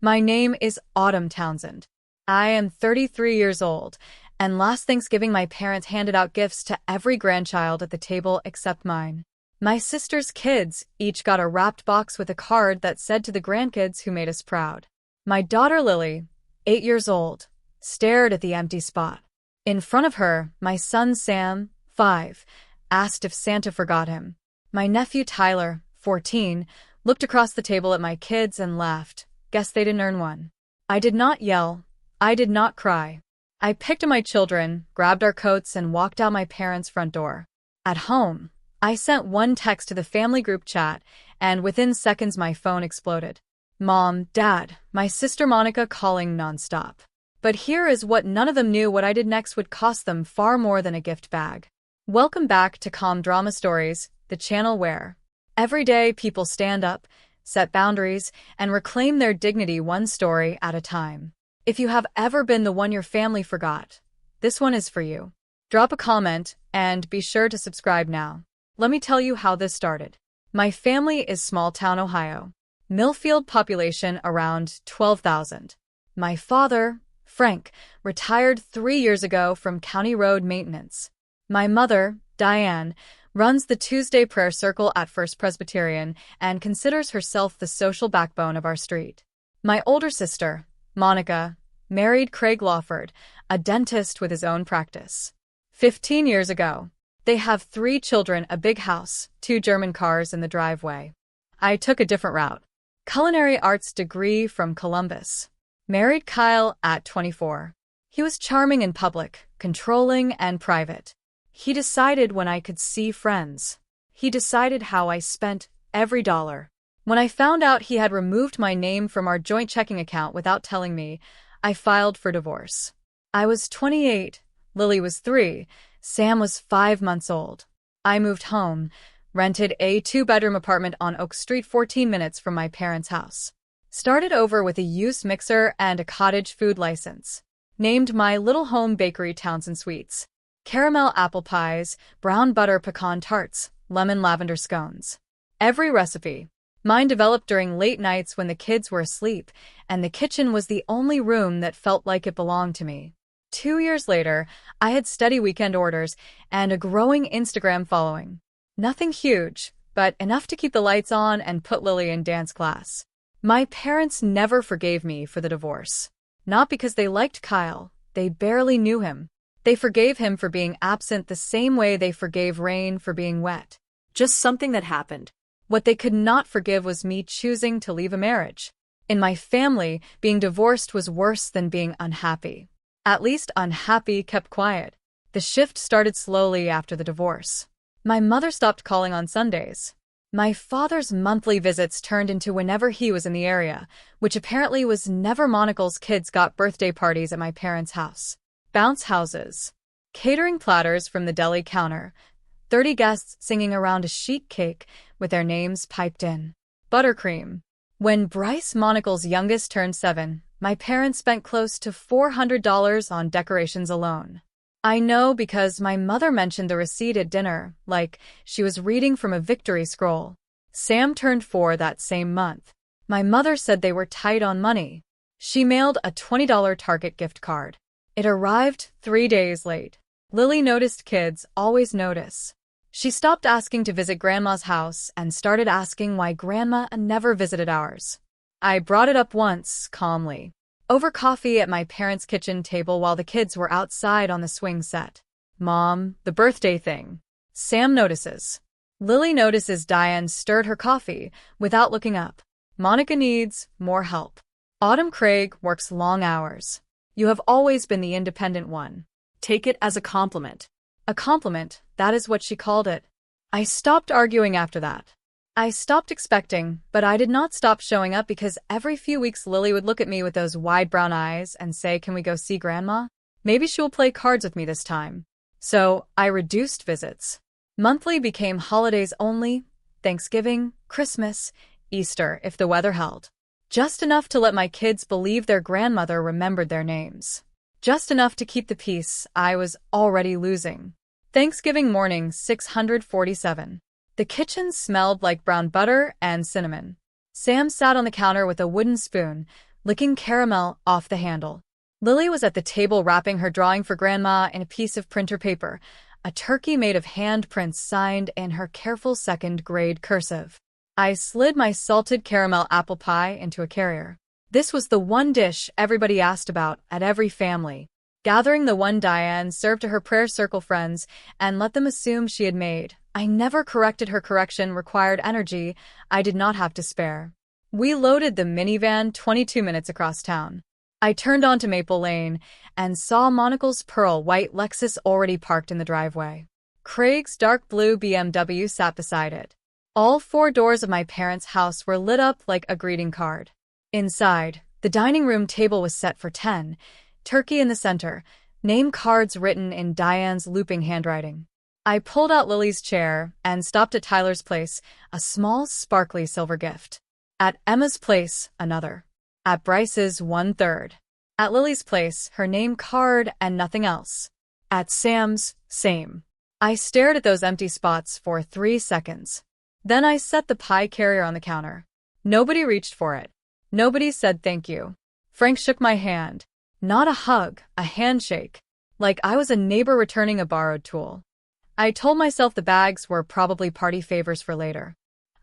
My name is Autumn Townsend. I am 33 years old, and last Thanksgiving my parents handed out gifts to every grandchild at the table except mine. My sister's kids each got a wrapped box with a card that said to the grandkids who made us proud. My daughter Lily, 8 years old, stared at the empty spot. In front of her, my son Sam, 5, asked if Santa forgot him. My nephew Tyler, 14, looked across the table at my kids and laughed. Guess they didn't earn one. I did not yell. I did not cry. I picked up my children, grabbed our coats, and walked out my parents' front door. At home, I sent one text to the family group chat, and within seconds my phone exploded. Mom, Dad, my sister Monica calling nonstop. But here is what none of them knew: what I did next would cost them far more than a gift bag. Welcome back to Calm Drama Stories, the channel where every day people stand up, set boundaries, and reclaim their dignity one story at a time. If you have ever been the one your family forgot, this one is for you. Drop a comment and be sure to subscribe now. Let me tell you how this started. My family is small-town Ohio. Millfield population around 12,000. My father, Frank, retired 3 years ago from county road maintenance. My mother, Diane, runs the Tuesday prayer circle at First Presbyterian and considers herself the social backbone of our street. My older sister, Monica, married Craig Lawford, a dentist with his own practice. 15 years ago. They have 3 children, a big house, 2 German cars in the driveway. I took a different route. Culinary arts degree from Columbus. Married Kyle at 24. He was charming in public, controlling and private. He decided when I could see friends. He decided how I spent every dollar. When I found out he had removed my name from our joint checking account without telling me, I filed for divorce. I was 28, Lily was 3, Sam was 5 months old. I moved home, rented a 2-bedroom apartment on Oak Street 14 minutes from my parents' house. Started over with a used mixer and a cottage food license. Named my little home bakery Townsend Sweets. Caramel apple pies, brown butter pecan tarts, lemon lavender scones. Every recipe. Mine developed during late nights when the kids were asleep, and the kitchen was the only room that felt like it belonged to me. 2 years later, I had steady weekend orders and a growing Instagram following. Nothing huge, but enough to keep the lights on and put Lily in dance class. My parents never forgave me for the divorce. Not because they liked Kyle, they barely knew him. They forgave him for being absent the same way they forgave rain for being wet. Just something that happened. What they could not forgive was me choosing to leave a marriage. In my family, being divorced was worse than being unhappy. At least unhappy kept quiet. The shift started slowly after the divorce. My mother stopped calling on Sundays. My father's monthly visits turned into whenever he was in the area, which apparently was never. Monical's kids got birthday parties at my parents' house. Bounce houses. Catering platters from the deli counter. 30 guests singing around a sheet cake with their names piped in. Buttercream. When Bryce, Monical's youngest, turned 7, my parents spent close to $400 on decorations alone. I know because my mother mentioned the receipt at dinner, like she was reading from a victory scroll. Sam turned 4 that same month. My mother said they were tight on money. She mailed a $20 Target gift card. It arrived 3 days late. Lily noticed kids always notice. She stopped asking to visit Grandma's house and started asking why Grandma never visited ours. I brought it up once, calmly, over coffee at my parents' kitchen table while the kids were outside on the swing set. Mom, the birthday thing. Sam notices. Lily notices. Diane stirred her coffee without looking up. Monica needs more help. Autumn, Craig works long hours. You have always been the independent one. Take it as a compliment. A compliment, that is what she called it. I stopped arguing after that. I stopped expecting, but I did not stop showing up because every few weeks Lily would look at me with those wide brown eyes and say, "Can we go see Grandma? Maybe she'll play cards with me this time." So I reduced visits. Monthly became holidays only, Thanksgiving, Christmas, Easter if the weather held. Just enough to let my kids believe their grandmother remembered their names. Just enough to keep the peace I was already losing. Thanksgiving morning, 647. The kitchen smelled like brown butter and cinnamon. Sam sat on the counter with a wooden spoon, licking caramel off the handle. Lily was at the table wrapping her drawing for Grandma in a piece of printer paper, a turkey made of handprints signed in her careful second-grade cursive. I slid my salted caramel apple pie into a carrier. This was the one dish everybody asked about at every family. Gathering the one Diane served to her prayer circle friends and let them assume she had made. I never corrected her. Correction required energy I did not have to spare. We loaded the minivan 22 minutes across town. I turned onto Maple Lane and saw Monocle's pearl white Lexus already parked in the driveway. Craig's dark blue BMW sat beside it. All four doors of my parents' house were lit up like a greeting card. Inside, the dining room table was set for 10, turkey in the center, name cards written in Diane's looping handwriting. I pulled out Lily's chair and stopped at Tyler's place, a small, sparkly silver gift. At Emma's place, another. At Bryce's, 1/3. At Lily's place, her name card and nothing else. At Sam's, same. I stared at those empty spots for 3 seconds. Then I set the pie carrier on the counter. Nobody reached for it. Nobody said thank you. Frank shook my hand. Not a hug, a handshake. Like I was a neighbor returning a borrowed tool. I told myself the bags were probably party favors for later.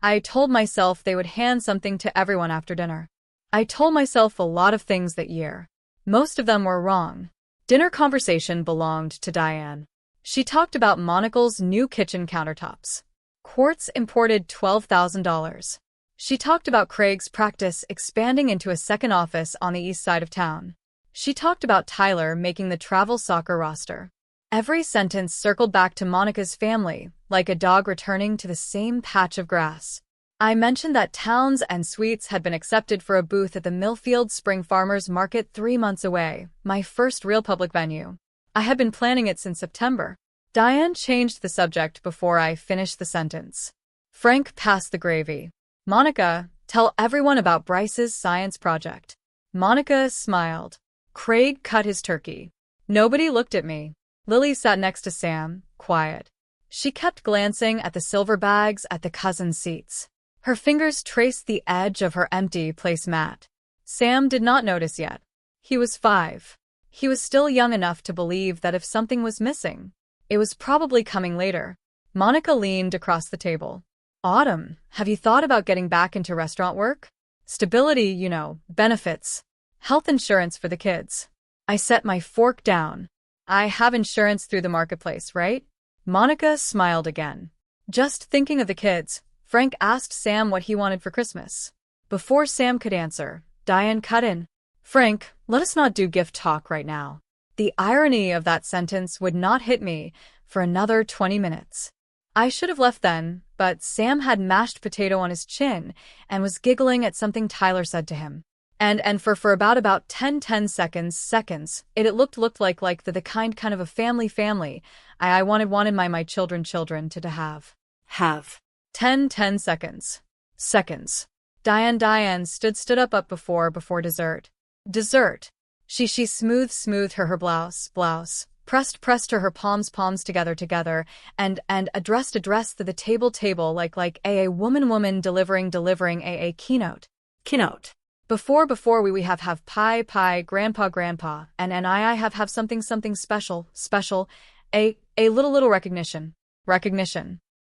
I told myself they would hand something to everyone after dinner. I told myself a lot of things that year. Most of them were wrong. Dinner conversation belonged to Diane. She talked about Monocle's new kitchen countertops. Quartz imported $12,000. She talked about Craig's practice expanding into a second office on the east side of town. She talked about Tyler making the travel soccer roster. Every sentence circled back to Monica's family, like a dog returning to the same patch of grass. I mentioned that Towns and Sweets had been accepted for a booth at the Millfield Spring Farmers Market 3 months away, my first real public venue. I had been planning it since September. Diane changed the subject before I finished the sentence. Frank passed the gravy. Monica, tell everyone about Bryce's science project. Monica smiled. Craig cut his turkey. Nobody looked at me. Lily sat next to Sam, quiet. She kept glancing at the silver bags at the cousins' seats. Her fingers traced the edge of her empty placemat. Sam did not notice yet. He was 5. He was still young enough to believe that if something was missing, it was probably coming later. Monica leaned across the table. Autumn, have you thought about getting back into restaurant work? Stability, benefits. Health insurance for the kids. I set my fork down. I have insurance through the marketplace, right? Monica smiled again. Just thinking of the kids, Frank asked Sam what he wanted for Christmas. Before Sam could answer, Diane cut in. Frank, let us not do gift talk right now. The irony of that sentence would not hit me for another 20 minutes. I should have left then, but Sam had mashed potato on his chin and was giggling at something Tyler said to him. And for about 10 seconds, it looked like the kind of a family I wanted my children to have. 10 seconds. Diane stood up before dessert. Dessert. She smoothed her blouse, pressed her palms together, and addressed to the table like a woman delivering a keynote. Before we have pie, grandpa, and I have something special, a little recognition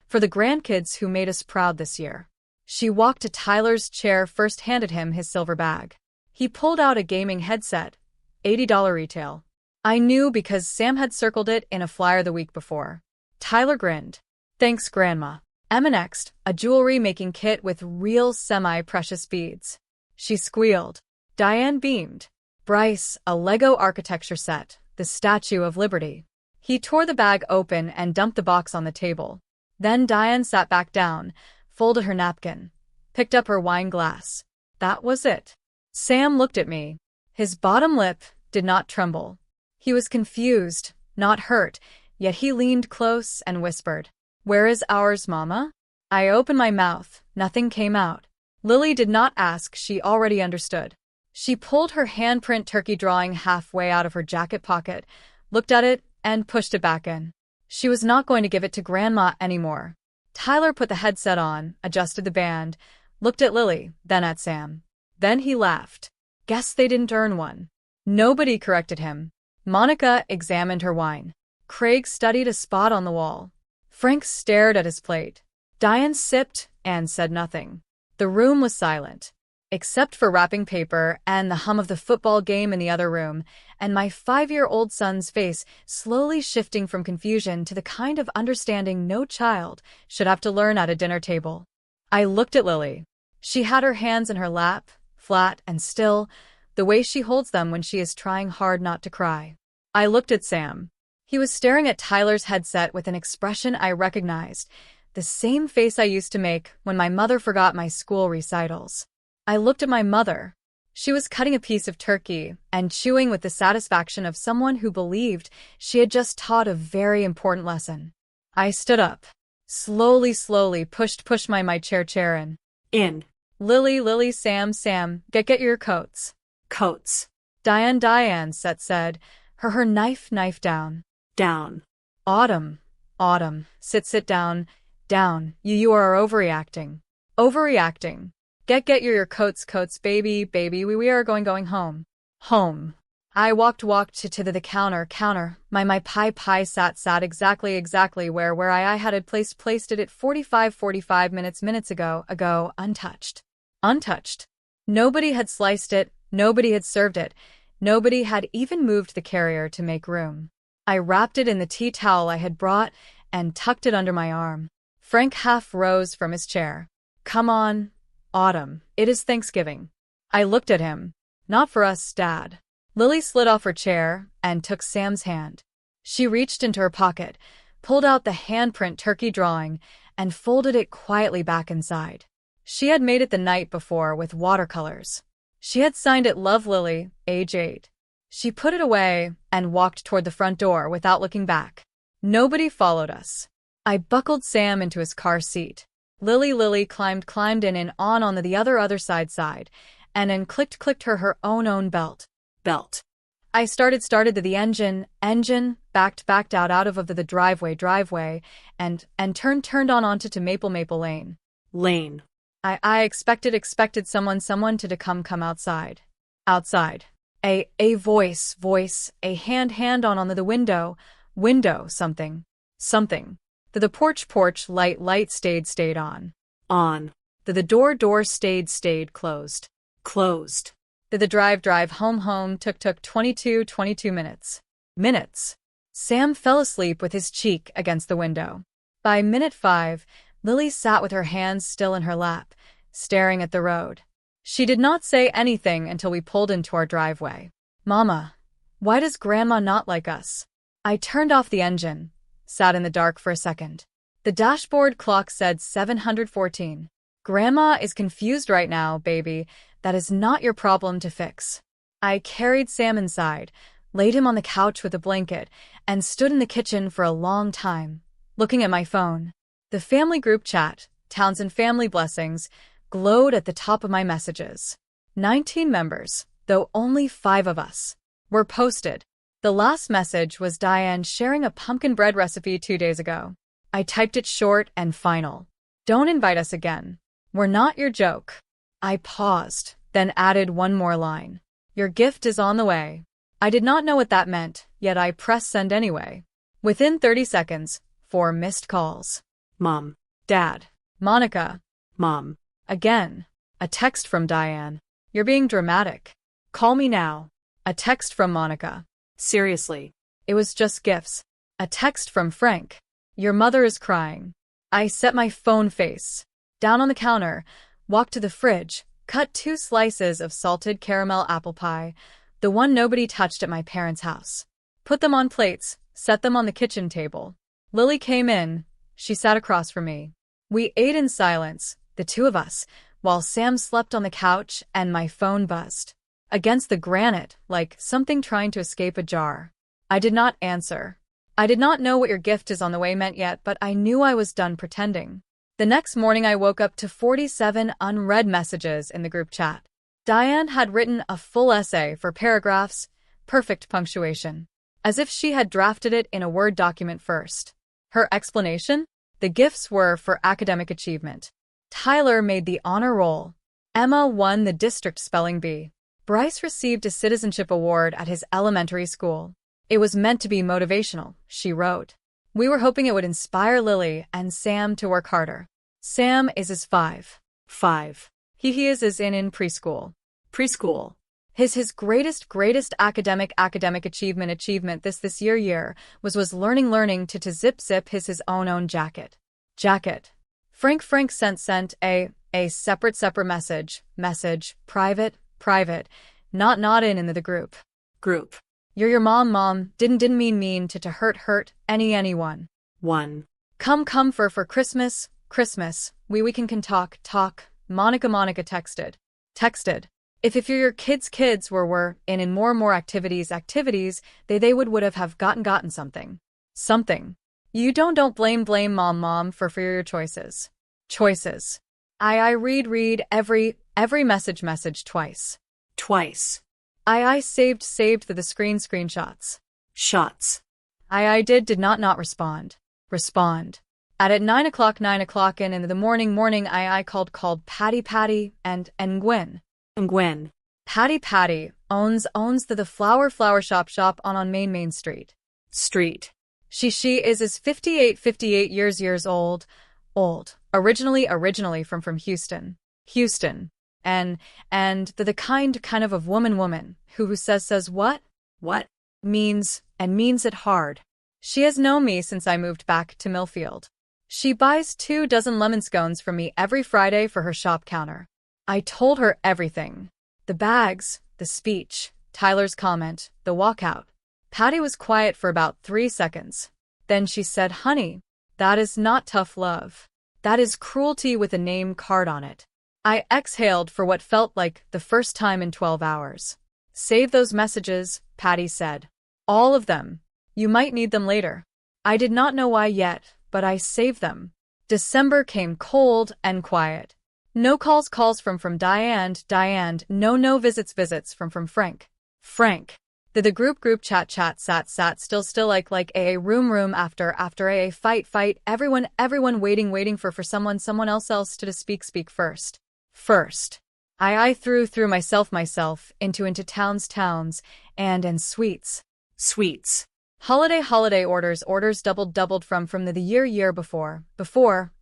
for the grandkids who made us proud this year. She walked to Tyler's chair, first handed him his silver bag. He pulled out a gaming headset, $80 retail. I knew because Sam had circled it in a flyer the week before. Tyler grinned. Thanks, Grandma. Emma next, a jewelry-making kit with real semi-precious beads. She squealed. Diane beamed. Bryce, a Lego architecture set, the Statue of Liberty. He tore the bag open and dumped the box on the table. Then Diane sat back down, folded her napkin, picked up her wine glass. That was it. Sam looked at me. His bottom lip did not tremble. He was confused, not hurt, yet he leaned close and whispered, Where is ours, Mama? I opened my mouth. Nothing came out. Lily did not ask, she already understood. She pulled her handprint turkey drawing halfway out of her jacket pocket, looked at it, and pushed it back in. She was not going to give it to Grandma anymore. Tyler put the headset on, adjusted the band, looked at Lily, then at Sam. Then he laughed. Guess they didn't earn one. Nobody corrected him. Monica examined her wine. Craig studied a spot on the wall. Frank stared at his plate. Diane sipped and said nothing. The room was silent, except for wrapping paper and the hum of the football game in the other room, and my 5-year-old son's face slowly shifting from confusion to the kind of understanding no child should have to learn at a dinner table. I looked at Lily. She had her hands in her lap, flat and still, the way she holds them when she is trying hard not to cry. I looked at Sam. He was staring at Tyler's headset with an expression I recognized, the same face I used to make when my mother forgot my school recitals. I looked at my mother. She was cutting a piece of turkey and chewing with the satisfaction of someone who believed she had just taught a very important lesson. I stood up. Slowly pushed my chair in. In. Lily, Sam, get your coats. Coats. Diane, Set said, her knife down. Down. Autumn, sit down. You are overreacting. Overreacting. Get your coats, baby, we are going home. Home. I walked to the counter. My pie sat exactly where I had placed it at 45 minutes ago, untouched. Untouched. Nobody had sliced it, nobody had served it, nobody had even moved the carrier to make room. I wrapped it in the tea towel I had brought and tucked it under my arm. Frank half rose from his chair. Come on, Autumn, it is Thanksgiving. I looked at him. Not for us, Dad. Lily slid off her chair and took Sam's hand. She reached into her pocket, pulled out the handprint turkey drawing, and folded it quietly back inside. She had made it the night before with watercolors. She had signed it Love Lily, age 8. She put it away and walked toward the front door without looking back. Nobody followed us. I buckled Sam into his car seat. Lily climbed in and on the other side, and then clicked her own belt. I started the engine, backed out of the driveway, and turned on onto Maple Lane. Lane. I expected someone to come outside. Outside. A voice, a hand on the window, something. The porch light stayed on. On. The door stayed closed. Closed. The drive home took 22 minutes. Minutes. Sam fell asleep with his cheek against the window. By minute 5, Lily sat with her hands still in her lap, staring at the road. She did not say anything until we pulled into our driveway. Mama, why does Grandma not like us? I turned off the engine, sat in the dark for a second. The dashboard clock said 714. Grandma is confused right now, baby. That is not your problem to fix. I carried Sam inside, laid him on the couch with a blanket, and stood in the kitchen for a long time, looking at my phone. The family group chat, Townsend Family Blessings, glowed at the top of my messages. 19 members, though only 5 of us, were posted. The last message was Diane sharing a pumpkin bread recipe 2 days ago. I typed it short and final. Don't invite us again. We're not your joke. I paused, then added one more line. Your gift is on the way. I did not know what that meant, yet I pressed send anyway. Within 30 seconds, 4 missed calls. Mom. Dad. Monica. Mom. Again. A text from Diane. You're being dramatic. Call me now. A text from Monica. Seriously. It was just gifts. A text from Frank. Your mother is crying. I set my phone face down on the counter, walked to the fridge, cut 2 slices of salted caramel apple pie, the one nobody touched at my parents' house. Put them on plates, set them on the kitchen table. Lily came in. She sat across from me. We ate in silence, the 2 of us, while Sam slept on the couch and my phone buzzed against the granite like something trying to escape a jar. I did not answer. I did not know what your gift is on the way meant yet, but I knew I was done pretending. The next morning I woke up to 47 unread messages in the group chat. Diane had written a full essay for paragraphs, perfect punctuation, as if she had drafted it in a Word document first. Her explanation? The gifts were for academic achievement. Tyler made the honor roll. Emma won the district spelling bee. Bryce received a citizenship award at his elementary school. It was meant to be motivational, she wrote. We were hoping it would inspire Lily and Sam to work harder. Sam is 5. 5. He is in preschool. Preschool. His greatest academic achievement this year was learning to zip his own jacket. Frank sent a separate message, private, not in the group. Your mom didn't mean to hurt anyone. 1. Come for Christmas, we can talk, Monica texted. If your kids were in more activities, they would have gotten something. You don't blame mom for your choices. I read every message twice. I saved the screenshots. I did not respond. At 9 o'clock in the morning, I called Patty and Gwen. Patty owns the flower shop on Main Street. She is 58 years old. Originally from Houston. And the kind of woman who says what? Means it hard. She has known me since I moved back to Millfield. She buys 2 dozen lemon scones from me every Friday for her shop counter. I told her everything. The bags, the speech, Tyler's comment, the walkout. Patty was quiet for about 3 seconds. Then she said, honey, that is not tough love. That is cruelty with a name card on it. I exhaled for what felt like the first time in 12 hours. Save those messages, Patty said. All of them. You might need them later. I did not know why yet, but I saved them. December came cold and quiet. No calls from Diane, no visits from Frank. The group chat sat still like a room after a fight, everyone waiting for someone else to speak first. I threw myself into towns and sweets. Holiday orders doubled from the year before,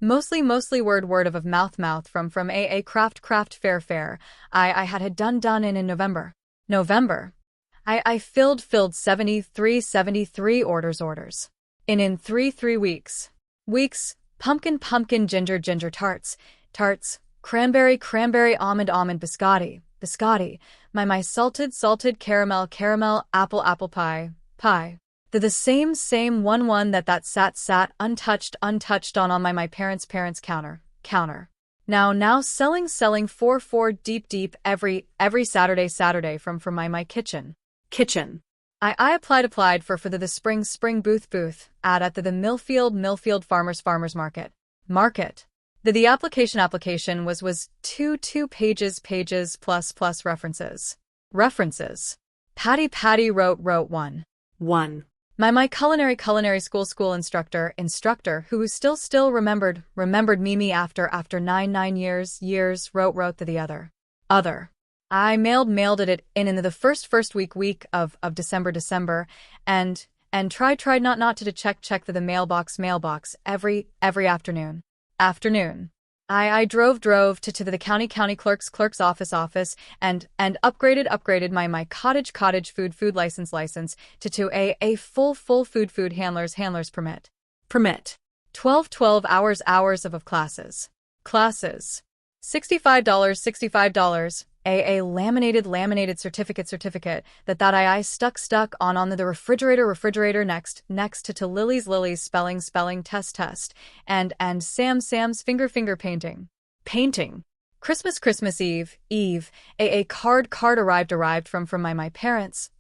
mostly word of mouth from a craft fair I had done in November. I filled 73 orders. In 3 weeks. Pumpkin ginger tarts, cranberry almond biscotti, my salted caramel apple pie. The same one that sat untouched on my parents' counter. Now selling 4 deep every Saturday from my kitchen. I applied for the spring booth at the Millfield Farmers Market. The application was 2 pages plus references. Patty wrote 1. My culinary school instructor who still remembered me after 9 years wrote to the other. I mailed it in the first week of December and tried not to check the mailbox every afternoon. I drove to the county clerk's office and upgraded my cottage food license to a full food handler's permit. 12 hours of classes. $65. A laminated certificate that I stuck on the refrigerator next to Lily's spelling test and Sam's finger painting. Christmas Eve, a card arrived from my parents,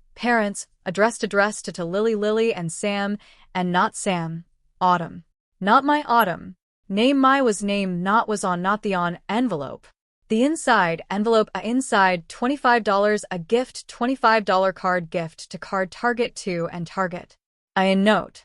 addressed to Lily and Sam, and not Sam, Autumn. Not my Autumn. Name was not the on envelope. The inside envelope, inside $25 a gift, $25 card gift to card Target 2 and Target. I note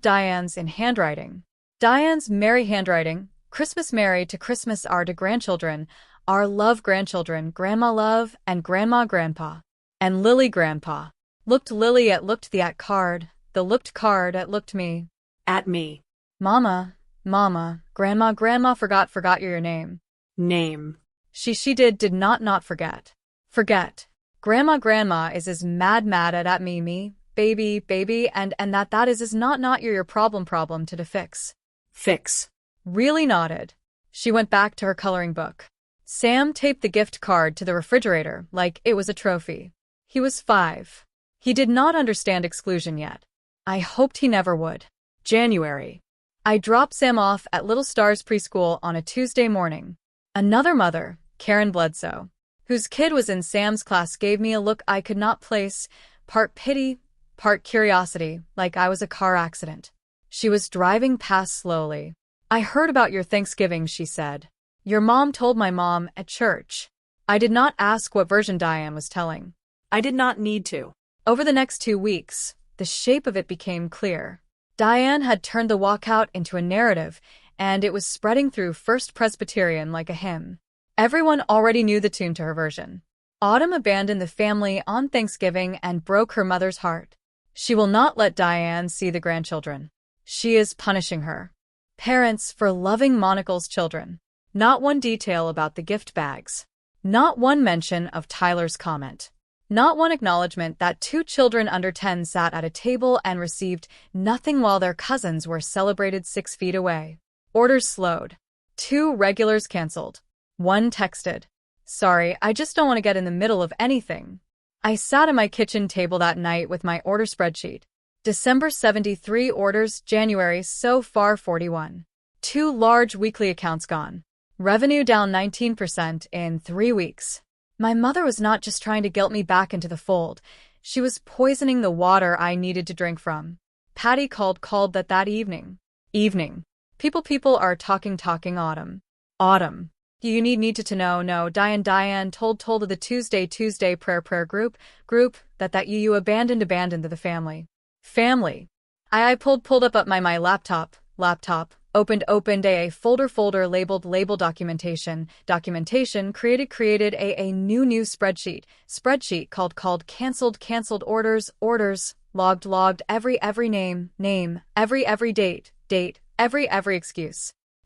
Diane's in handwriting. Diane's merry handwriting, Christmas merry to Christmas are to grandchildren, Our love grandchildren, Grandma Love and Grandma Grandpa. And Lily Grandpa. Looked Lily at looked the at card, the looked card at looked me. At me. Mama, Mama, Grandma forgot your name. Name. She did not forget. Forget. Grandma is as mad at me, baby, and that is not your problem to fix. Fix. Really nodded. She went back to her coloring book. Sam taped the gift card to the refrigerator like it was a trophy. He was 5. He did not understand exclusion yet. I hoped he never would. January. I dropped Sam off at Little Stars Preschool on a Tuesday morning. Another mother, Karen Bledsoe, whose kid was in Sam's class, gave me a look I could not place, part pity, part curiosity, like I was a car accident. She was driving past slowly. I heard about your Thanksgiving, she said. Your mom told my mom at church. I did not ask what version Diane was telling. I did not need to. Over the next 2 weeks, the shape of it became clear. Diane had turned the walkout into a narrative, and it was spreading through First Presbyterian like a hymn. Everyone already knew the tune to her version. Autumn abandoned the family on Thanksgiving and broke her mother's heart. She will not let Diane see the grandchildren. She is punishing her. Parents for loving Monocle's children. Not one detail about the gift bags. Not one mention of Tyler's comment. Not one acknowledgement that 2 children under 10 sat at a table and received nothing while their cousins were celebrated 6 feet away. Orders slowed. 2 regulars canceled. 1 texted. Sorry, I just don't want to get in the middle of anything. I sat at my kitchen table that night with my order spreadsheet. December 73 orders, January so far 41. 2 large weekly accounts gone. Revenue down 19% in 3 weeks. My mother was not just trying to guilt me back into the fold. She was poisoning the water I needed to drink from. Patty called that evening. People are talking Autumn. Autumn. You needed to know, no, Diane told of the Tuesday prayer group, that you abandoned the family. Family. I pulled up my laptop, opened a folder labeled documentation, created a new spreadsheet called canceled orders, logged every name, every date, every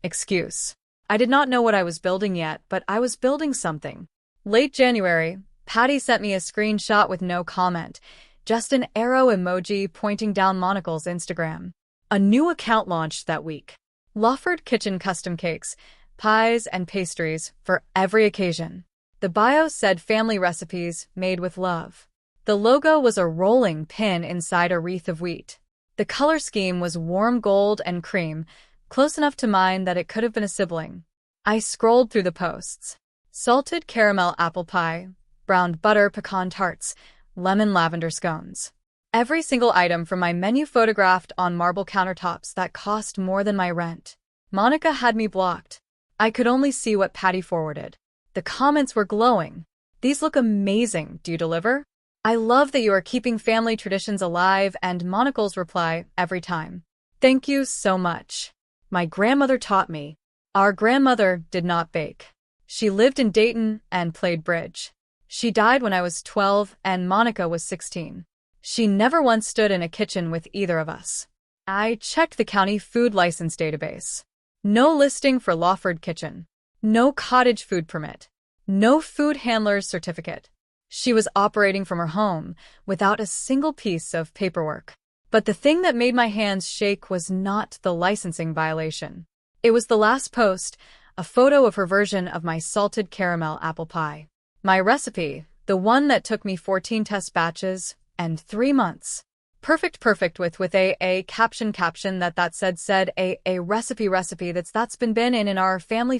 excuse. I did not know what I was building yet, but I was building something. Late January, Patty sent me a screenshot with no comment, just an arrow emoji pointing down Monocle's Instagram. A new account launched that week. Lawford Kitchen custom cakes, pies, and pastries for every occasion. The bio said family recipes made with love. The logo was a rolling pin inside a wreath of wheat. The color scheme was warm gold and cream, close enough to mine that it could have been a sibling. I scrolled through the posts. Salted caramel apple pie, browned butter pecan tarts, lemon lavender scones. Every single item from my menu photographed on marble countertops that cost more than my rent. Monica had me blocked. I could only see what Patty forwarded. The comments were glowing. These look amazing. Do you deliver? I love that you are keeping family traditions alive, and Monocle's reply every time. Thank you so much. My grandmother taught me. Our grandmother did not bake. She lived in Dayton and played bridge. She died when I was 12 and Monica was 16. She never once stood in a kitchen with either of us. I checked the county food license database. No listing for Lawford Kitchen. No cottage food permit. No food handler's certificate. She was operating from her home without a single piece of paperwork. But the thing that made my hands shake was not the licensing violation. It was the last post, a photo of her version of my salted caramel apple pie. My recipe, the one that took me 14 test batches and 3 months. Perfect with a caption that said a recipe that's been in our family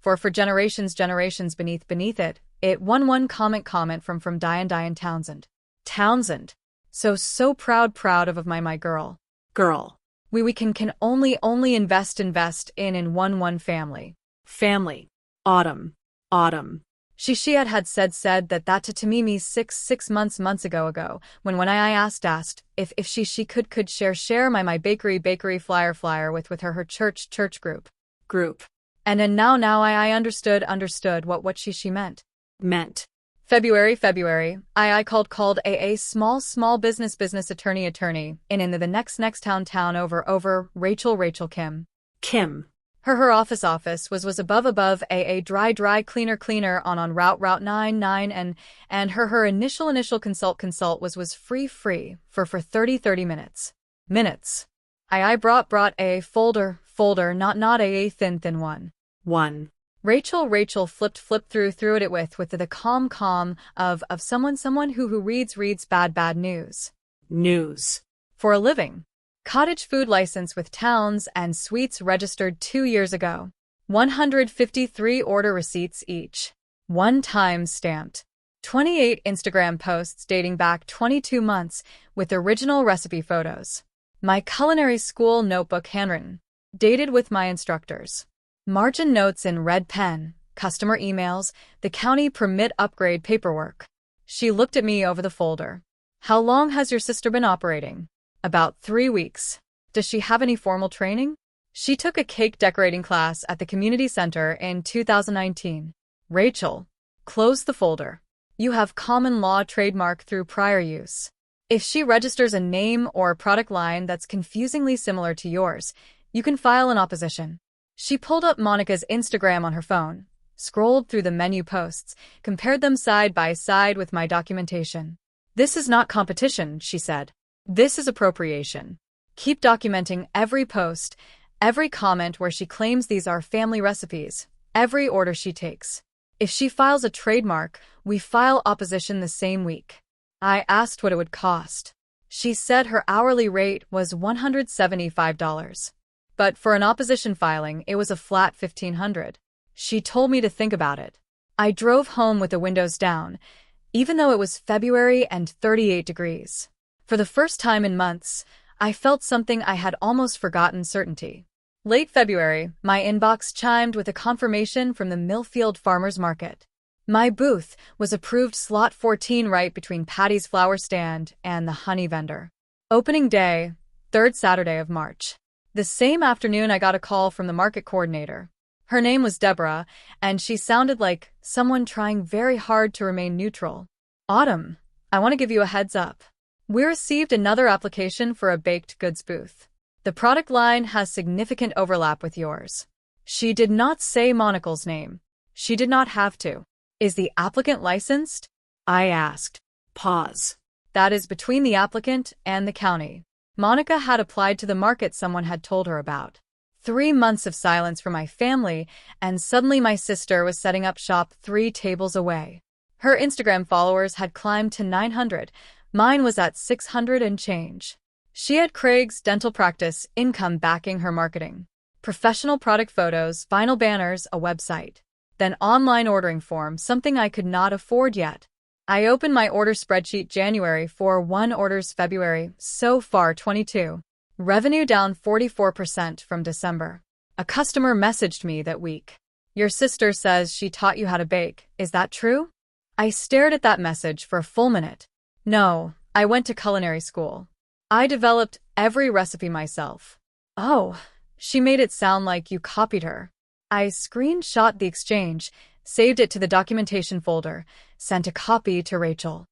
for generations beneath it. It one comment from Diane Townsend. So proud of my girl. We can only invest in one family. Family. Autumn. She had said that to me 6 months ago when I asked if she could share my bakery flyer with her church group. And then now I understood what she meant. Meant. February, I called a small business attorney, in the next town over, Rachel Kim. Kim. Her office was above a dry cleaner on Route 99 and her initial consult was free for 30 minutes. I brought a folder, not a thin one. One. Rachel flipped through it with the calm of someone who reads bad news. News. For a living. Cottage food license with towns and suites registered 2 years ago. 153 order receipts each. 1 time stamped. 28 Instagram posts dating back 22 months with original recipe photos. My culinary school notebook handwritten. Dated with my instructors. Margin notes in red pen, customer emails, the county permit upgrade paperwork. She looked at me over the folder. How long has your sister been operating? About 3 weeks. Does she have any formal training? She took a cake decorating class at the community center in 2019. Rachel, close the folder. You have common law trademark through prior use. If she registers a name or product line that's confusingly similar to yours, you can file an opposition. She pulled up Monica's Instagram on her phone, scrolled through the menu posts, compared them side by side with my documentation. This is not competition, she said. This is appropriation. Keep documenting every post, every comment where she claims these are family recipes, every order she takes. If she files a trademark, we file opposition the same week. I asked what it would cost. She said her hourly rate was $175. But for an opposition filing, it was a flat $1,500. She told me to think about it. I drove home with the windows down, even though it was February and 38 degrees. For the first time in months, I felt something I had almost forgotten: certainty. Late February, my inbox chimed with a confirmation from the Millfield Farmers Market. My booth was approved slot 14 right between Patty's flower stand and the honey vendor. Opening day, 3rd Saturday of March. The same afternoon I got a call from the market coordinator. Her name was Deborah, and she sounded like someone trying very hard to remain neutral. Autumn, I want to give you a heads up. We received another application for a baked goods booth. The product line has significant overlap with yours. She did not say Monica's name. She did not have to. Is the applicant licensed? I asked. Pause. That is between the applicant and the county. Monica had applied to the market someone had told her about. 3 months of silence from my family, and suddenly my sister was setting up shop 3 tables away. Her Instagram followers had climbed to 900. Mine was at 600 and change. She had Craig's dental practice income backing her marketing. Professional product photos, vinyl banners, a website. Then online ordering form, something I could not afford yet. I opened my order spreadsheet. January 4, orders. February, so far 22. Revenue down 44% from December. A customer messaged me that week. Your sister says she taught you how to bake. Is that true? I stared at that message for a full minute. No, I went to culinary school. I developed every recipe myself. Oh, she made it sound like you copied her. I screenshot the exchange, saved it to the documentation folder, sent a copy to Rachel.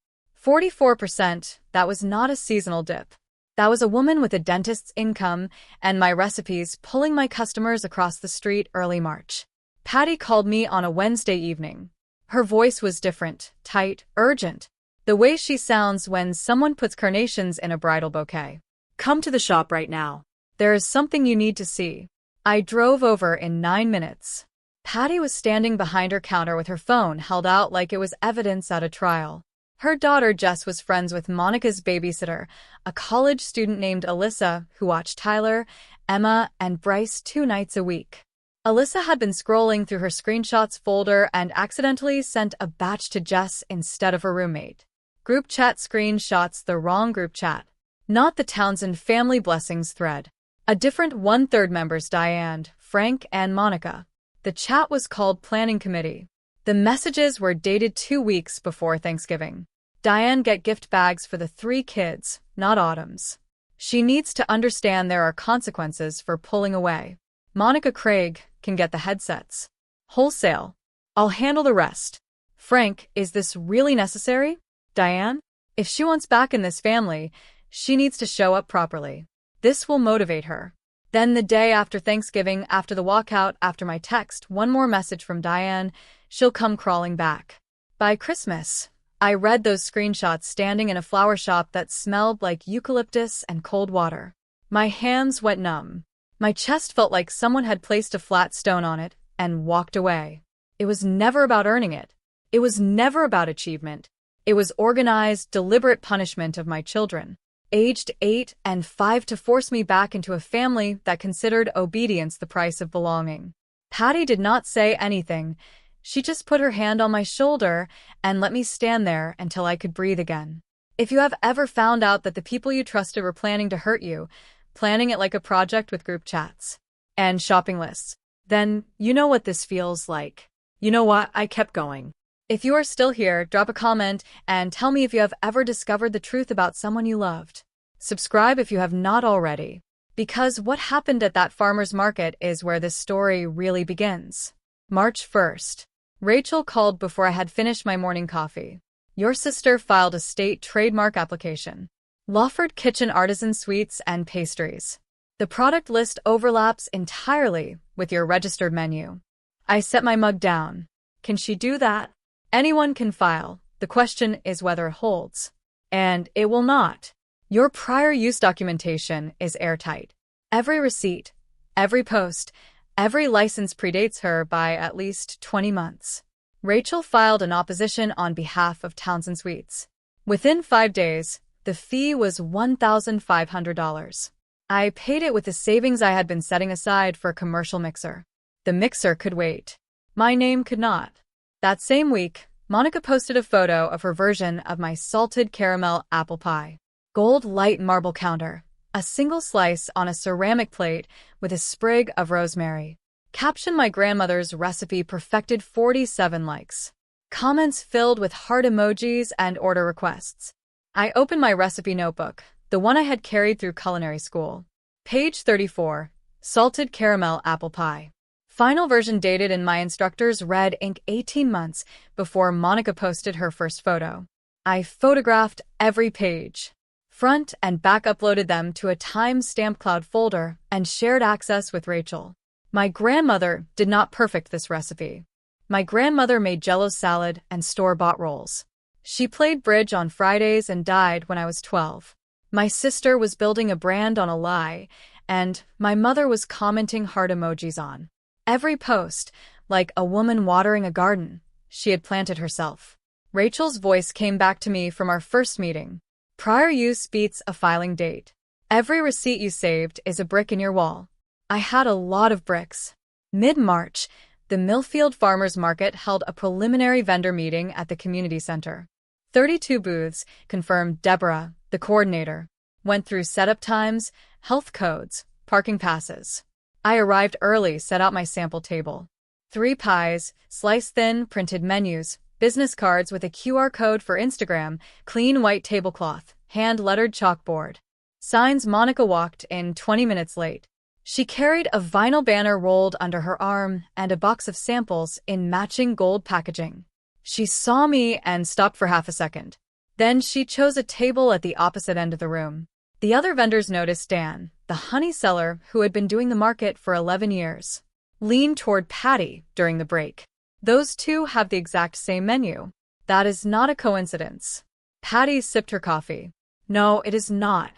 44%, that was not a seasonal dip. That was a woman with a dentist's income and my recipes pulling my customers across the street early March. Patty called me on a Wednesday evening. Her voice was different, tight, urgent. The way she sounds when someone puts carnations in a bridal bouquet. Come to the shop right now. There is something you need to see. I drove over in 9 minutes. Patty was standing behind her counter with her phone held out like it was evidence at a trial. Her daughter Jess was friends with Monica's babysitter, a college student named Alyssa who watched Tyler, Emma, and Bryce 2 nights a week. Alyssa had been scrolling through her screenshots folder and accidentally sent a batch to Jess instead of her roommate. Group chat screenshots, the wrong group chat. Not the Townsend family blessings thread. A different 1/3 members: Diane, Frank, and Monica. The chat was called Planning Committee. The messages were dated 2 weeks before Thanksgiving. Diane, get gift bags for the 3 kids, not Autumn's. She needs to understand there are consequences for pulling away. Monica, Craig, can get the headsets. Wholesale. I'll handle the rest. Frank, is this really necessary? Diane? If she wants back in this family, she needs to show up properly. This will motivate her. Then the day after Thanksgiving, after the walkout, after my text, one more message from Diane, she'll come crawling back. By Christmas, I read those screenshots standing in a flower shop that smelled like eucalyptus and cold water. My hands went numb. My chest felt like someone had placed a flat stone on it and walked away. It was never about earning it. It was never about achievement. It was organized, deliberate punishment of my children, aged 8 and 5, to force me back into a family that considered obedience the price of belonging. Patty did not say anything. She just put her hand on my shoulder and let me stand there until I could breathe again. If you have ever found out that the people you trusted were planning to hurt you, planning it like a project with group chats and shopping lists, then you know what this feels like. You know what? I kept going. If you are still here, drop a comment and tell me if you have ever discovered the truth about someone you loved. Subscribe if you have not already, because what happened at that farmer's market is where this story really begins. March 1st. Rachel called before I had finished my morning coffee. Your sister filed a state trademark application. Lawford Kitchen Artisan Sweets and Pastries. The product list overlaps entirely with your registered menu. I set my mug down. Can she do that? Anyone can file. The question is whether it holds. And it will not. Your prior use documentation is airtight. Every receipt, every post, every license predates her by at least 20 months. Rachel filed an opposition on behalf of Townsend Sweets. Within 5 days, the fee was $1,500. I paid it with the savings I had been setting aside for a commercial mixer. The mixer could wait. My name could not. That same week, Monica posted a photo of her version of my salted caramel apple pie. Gold light marble counter, a single slice on a ceramic plate with a sprig of rosemary. Caption: my grandmother's recipe perfected, 47 likes. Comments filled with heart emojis and order requests. I opened my recipe notebook, the one I had carried through culinary school. Page 34, salted caramel apple pie. Final version dated in my instructor's red ink 18 months before Monica posted her first photo. I photographed every page, front and back, uploaded them to a time-stamped cloud folder, and shared access with Rachel. My grandmother did not perfect this recipe. My grandmother made Jell-O salad and store-bought rolls. She played bridge on Fridays and died when I was 12. My sister was building a brand on a lie, and my mother was commenting heart emojis on every post, like a woman watering a garden she had planted herself. Rachel's voice came back to me from our first meeting. Prior use beats a filing date. Every receipt you saved is a brick in your wall. I had a lot of bricks. Mid-March, the Millfield Farmers Market held a preliminary vendor meeting at the community center. 32 booths, confirmed Deborah, the coordinator. Went through setup times, health codes, parking passes. I arrived early, set out my sample table. 3 pies, sliced thin, printed menus, business cards with a QR code for Instagram, clean white tablecloth, hand-lettered chalkboard. Signs. Monica walked in 20 minutes late. She carried a vinyl banner rolled under her arm and a box of samples in matching gold packaging. She saw me and stopped for half a second. Then she chose a table at the opposite end of the room. The other vendors noticed Dan, the honey seller who had been doing the market for 11 years, leaned toward Patty during the break. Those two have the exact same menu. That is not a coincidence. Patty sipped her coffee. No, it is not.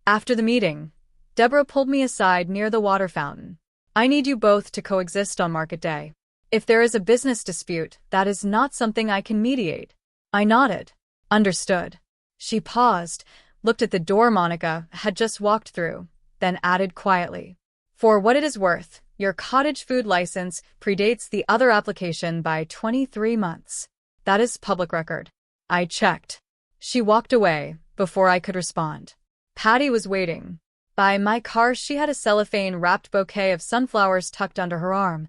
After the meeting, Deborah pulled me aside near the water fountain. I need you both to coexist on market day. If there is a business dispute, that is not something I can mediate. I nodded. Understood. She paused, looked at the door Monica had just walked through, then added quietly, for what it is worth, your cottage food license predates the other application by 23 months. That is public record. I checked. She walked away before I could respond. Patty was waiting. By my car, she had a cellophane-wrapped bouquet of sunflowers tucked under her arm,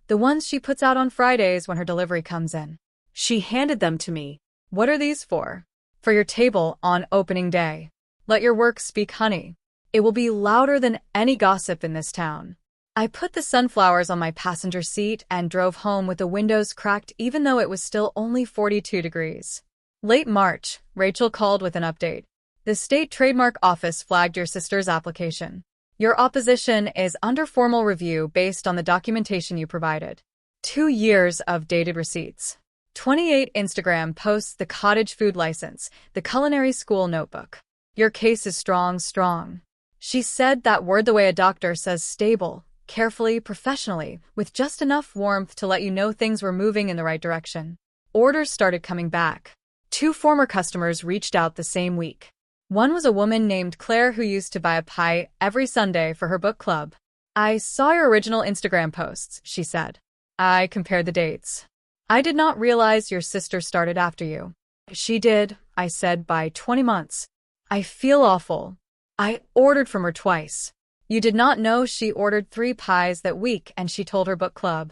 the ones she puts out on Fridays when her delivery comes in. She handed them to me. What are these for? For your table on opening day. Let your work speak, honey. It will be louder than any gossip in this town. I put the sunflowers on my passenger seat and drove home with the windows cracked even though it was still only 42 degrees. Late March, Rachel called with an update. The state trademark office flagged your sister's application. Your opposition is under formal review based on the documentation you provided. 2 years of dated receipts. 28 Instagram posts, the cottage food license, the culinary school notebook. Your case is strong, strong. She said that word the way a doctor says, stable, carefully, professionally, with just enough warmth to let you know things were moving in the right direction. Orders started coming back. 2 former customers reached out the same week. One was a woman named Claire who used to buy a pie every Sunday for her book club. I saw your original Instagram posts, she said. I compared the dates. I did not realize your sister started after you. She did, I said, by 20 months. I feel awful. I ordered from her twice. You did not know she ordered 3 pies that week and she told her book club.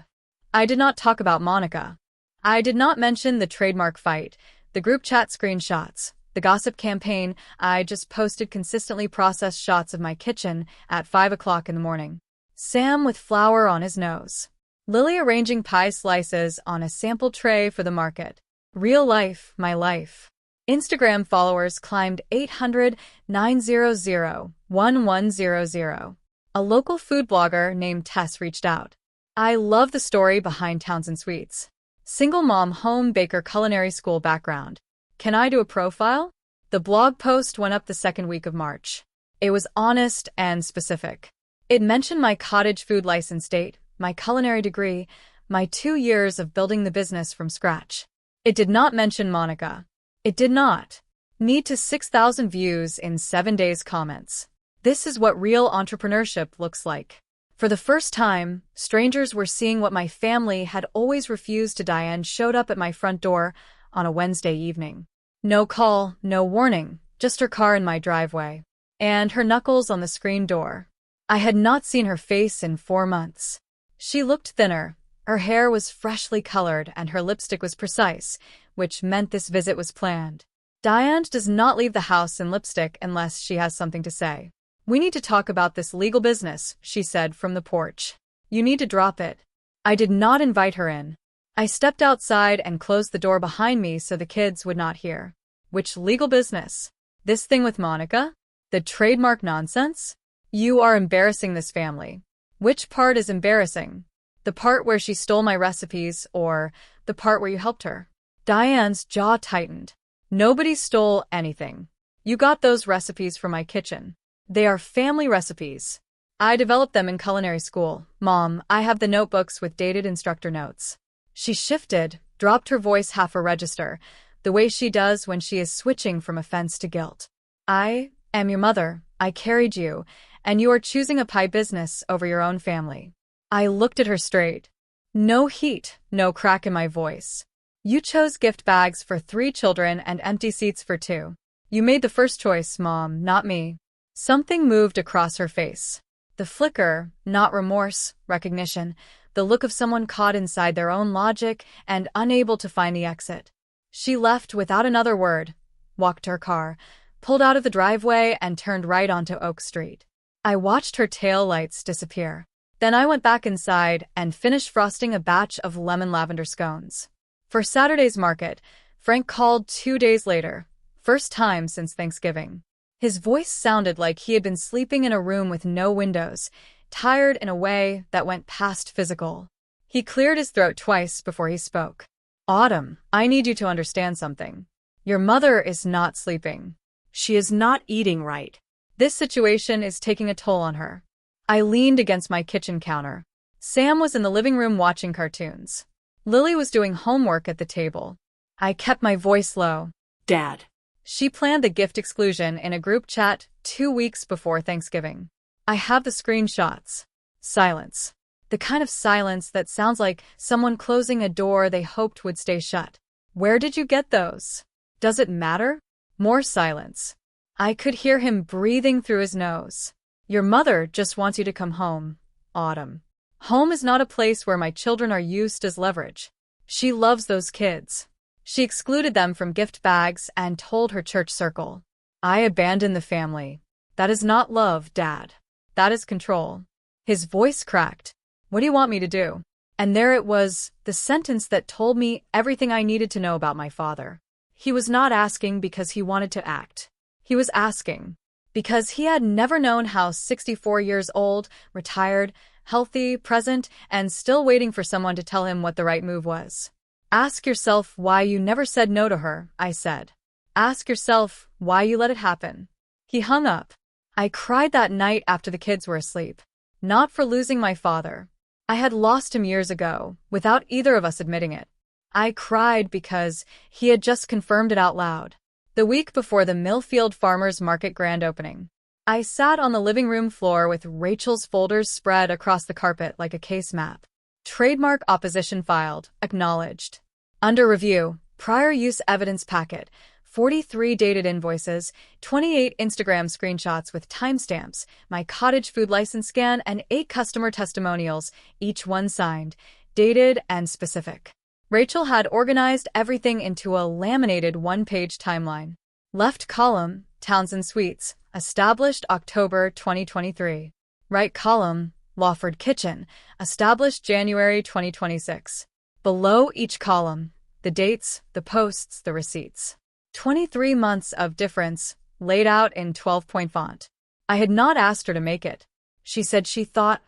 I did not talk about Monica. I did not mention the trademark fight, the group chat screenshots, the gossip campaign. I just posted consistently processed shots of my kitchen at 5 o'clock in the morning. Sam with flour on his nose. Lily arranging pie slices on a sample tray for the market. Real life, my life. Instagram followers climbed 800, 900, 1100. A local food blogger named Tess reached out. I love the story behind Townsend Sweets. Single mom, home baker, culinary school background. Can I do a profile? The blog post went up the second week of March. It was honest and specific. It mentioned my cottage food license date, my culinary degree, my 2 years of building the business from scratch. It did not mention Monica. It did not. Need to 6,000 views in 7 days comments. This is what real entrepreneurship looks like. For the first time, strangers were seeing what my family had always refused to. Diane showed up at my front door on a Wednesday evening. No call, no warning, just her car in my driveway. And her knuckles on the screen door. I had not seen her face in 4 months. She looked thinner, her hair was freshly colored, and her lipstick was precise, which meant this visit was planned. Diane does not leave the house in lipstick unless she has something to say. We need to talk about this legal business, she said from the porch. You need to drop it. I did not invite her in. I stepped outside and closed the door behind me so the kids would not hear. Which legal business? This thing with Monica? The trademark nonsense? You are embarrassing this family. Which part is embarrassing? The part where she stole my recipes or the part where you helped her? Diane's jaw tightened. Nobody stole anything. You got those recipes from my kitchen. They are family recipes. I developed them in culinary school. Mom, I have the notebooks with dated instructor notes. She shifted, dropped her voice half a register, the way she does when she is switching from offense to guilt. I am your mother. I carried you, and you are choosing a pie business over your own family. I looked at her straight. No heat, no crack in my voice. You chose gift bags for 3 children and empty seats for 2. You made the first choice, Mom, not me. Something moved across her face. The flicker, not remorse, recognition, the look of someone caught inside their own logic and unable to find the exit. She left without another word, walked to her car, pulled out of the driveway and turned right onto Oak Street. I watched her tail lights disappear. Then I went back inside and finished frosting a batch of lemon lavender scones. For Saturday's market, Frank called 2 days later, first time since Thanksgiving. His voice sounded like he had been sleeping in a room with no windows, tired in a way that went past physical. He cleared his throat twice before he spoke. Autumn, I need you to understand something. Your mother is not sleeping. She is not eating right. This situation is taking a toll on her. I leaned against my kitchen counter. Sam was in the living room watching cartoons. Lily was doing homework at the table. I kept my voice low. Dad. She planned the gift exclusion in a group chat 2 weeks before Thanksgiving. I have the screenshots. Silence. The kind of silence that sounds like someone closing a door they hoped would stay shut. Where did you get those? Does it matter? More silence. I could hear him breathing through his nose. Your mother just wants you to come home, Autumn. Home is not a place where my children are used as leverage. She loves those kids. She excluded them from gift bags and told her church circle. I abandoned the family. That is not love, Dad. That is control. His voice cracked. What do you want me to do? And there it was, the sentence that told me everything I needed to know about my father. He was not asking because he wanted to act. He was asking because he had never known how 64 years old, retired, healthy, present, and still waiting for someone to tell him what the right move was. Ask yourself why you never said no to her, I said. Ask yourself why you let it happen. He hung up. I cried that night after the kids were asleep. Not for losing my father. I had lost him years ago, without either of us admitting it. I cried because he had just confirmed it out loud. The week before the Millfield Farmers Market grand opening, I sat on the living room floor with Rachel's folders spread across the carpet like a case map. Trademark opposition filed, acknowledged. Under review, prior use evidence packet, 43 dated invoices, 28 Instagram screenshots with timestamps, my cottage food license scan, and 8 customer testimonials, each one signed, dated, and specific. Rachel had organized everything into a laminated one-page timeline. Left column, Townsend Suites, established October 2023. Right column, Lawford Kitchen, established January 2026. Below each column, the dates, the posts, the receipts. 23 months of difference, laid out in 12-point font. I had not asked her to make it. She said she thought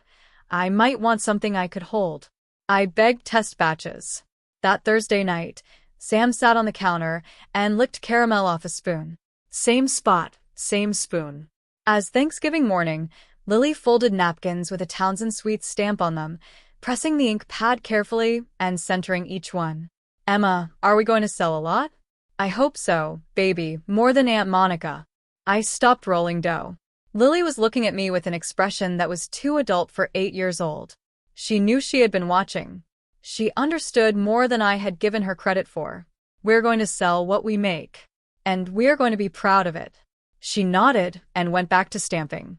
I might want something I could hold. I begged test batches. That Thursday night, Sam sat on the counter and licked caramel off a spoon. Same spot, same spoon. As Thanksgiving morning, Lily folded napkins with a Townsend Suites stamp on them, pressing the ink pad carefully and centering each one. Emma, are we going to sell a lot? I hope so, baby, more than Aunt Monica. I stopped rolling dough. Lily was looking at me with an expression that was too adult for 8 years old. She knew she had been watching. She understood more than I had given her credit for. We're going to sell what we make. And we're going to be proud of it. She nodded and went back to stamping.